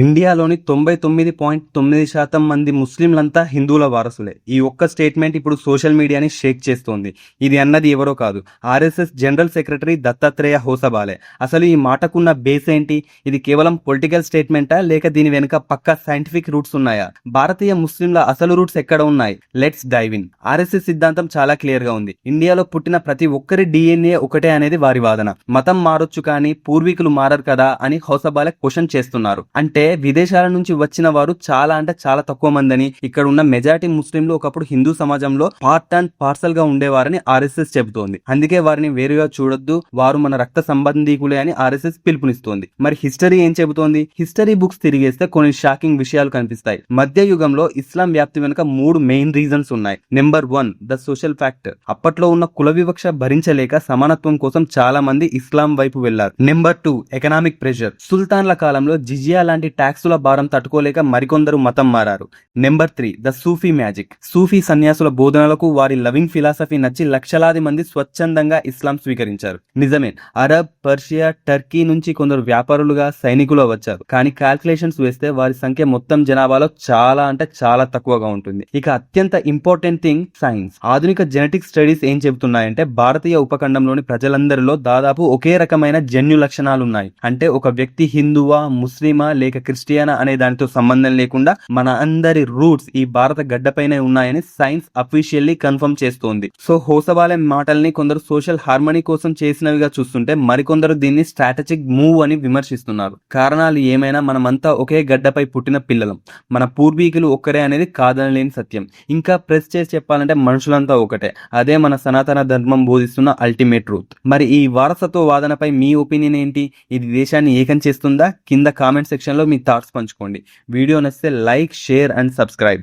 ఇండియాలోని 99.9% మంది ముస్లింలంతా హిందువుల వారసులే. ఈ ఒక్క స్టేట్మెంట్ ఇప్పుడు సోషల్ మీడియాని షేక్ చేస్తోంది. ఇది అన్నది ఎవరో కాదు, RSS general secretary Dattatreya Hosabale. అసలు ఈ మాటకున్న బేస్ ఏంటి? ఇది కేవలం పొలిటికల్ స్టేట్మెంటా, లేక దీని వెనుక పక్కా సైంటిఫిక్ రూట్స్ ఉన్నాయా? భారతీయ ముస్లింల అసలు రూట్స్ ఎక్కడ ఉన్నాయి? Let's dive in. ఆర్ఎస్ఎస్ సిద్ధాంతం చాలా క్లియర్ గా ఉంది. ఇండియాలో పుట్టిన ప్రతి ఒక్కరి డిఎన్ఏ ఒకటే అనేది వారి వాదన. మతం మారొచ్చు కానీ పూర్వీకులు మారరు కదా అని హోసబాలే క్వశ్చన్ చేస్తున్నారు. అంటే విదేశాల నుంచి వచ్చిన వారు చాలా అంటే చాలా తక్కువ మందని, ఇక్కడ ఉన్న మెజారిటీ ముస్లింలు ఒకప్పుడు హిందూ సమాజంలో పార్ట్ అండ్ పార్సల్ గా ఉండేవారని ఆర్ఎస్ఎస్ చెబుతోంది. అందుకే వారిని వేరుగా చూడొద్దు, వారు మన రక్త సంబంధీకులే అని ఆర్ఎస్ఎస్ పిలుపునిస్తోంది. మరి హిస్టరీ ఏం చెబుతోంది? హిస్టరీ బుక్స్ తిరిగేస్తే కొన్ని షాకింగ్ విషయాలు కనిపిస్తాయి. మధ్య యుగంలో ఇస్లాం వ్యాప్తి వెనుక 3 మెయిన్ రీజన్స్ ఉన్నాయి. Number 1 the social factor. అప్పట్లో ఉన్న కుల వివక్ష భరించలేక సమానత్వం కోసం చాలా మంది ఇస్లాం వైపు వెళ్లారు. Number 2 economic pressure. సుల్తాన్ల కాలంలో జిజియా లాంటి ట్యాక్సుల భారం తట్టుకోలేక మరికొందరు మతం మారారు. Number 3 the Sufi magic. సూఫీ సన్యాసుల బోధనలకు, వారి లవింగ్ ఫిలాసఫీ నచ్చి లక్షలాది మంది స్వచ్ఛందంగా ఇస్లాం స్వీకరించారు. నిజమే, అరబ్, పర్షియా, టర్కీ నుంచి కొందరు వ్యాపారులుగా, సైనికులు వచ్చారు. కానీ క్యాల్కులేషన్స్ వేస్తే వారి సంఖ్య మొత్తం జనాభాలో చాలా అంటే చాలా తక్కువగా ఉంటుంది. ఇక అత్యంత ఇంపార్టెంట్ థింగ్ సైన్స్. ఆధునిక జెనెటిక్ స్టడీస్ ఏం చెబుతున్నాయంటే భారతీయ ఉపఖండంలోని ప్రజలందరిలో దాదాపు ఒకే రకమైన జన్యు లక్షణాలు ఉన్నాయి. అంటే ఒక వ్యక్తి హిందువా, ముస్లిమా లేక క్రిస్టియనా అనే దానితో సంబంధం లేకుండా మన అందరి రూట్స్ ఈ భారత గడ్డపైనే ఉన్నాయని సైన్స్ అఫీషియల్లీ కన్ఫర్మ్ చేస్తోంది. సో హోసబాలే మాటల్ని కొందరు సోషల్ హార్మనీ కోసం చేసినవిగా చూస్తుంటే మరికొందరు దీన్ని స్ట్రాటజిక్ మూవ్ అని విమర్శిస్తున్నారు. కారణాలు ఏమైనా మనమంతా ఒకే గడ్డపై పుట్టిన పిల్లలం, మన పూర్వీకులు ఒక్కరే అనేది కాదనలేని సత్యం. ఇంకా ప్రెస్ చేసి చెప్పాలంటే మనుషులంతా ఒకటే. అదే మన సనాతన ధర్మం బోధిస్తున్న అల్టిమేట్ ట్రూత్. మరి ఈ వారసత్వ వాదనపై మీ ఒపీనియన్ ఏంటి? ఇది దేశాన్ని ఏకం చేస్తుందా? కింద కామెంట్ సెక్షన్ లో మీ థాట్స్ పంచుకోండి. వీడియో నచ్చితే లైక్, షేర్ అండ్ సబ్స్క్రైబ్.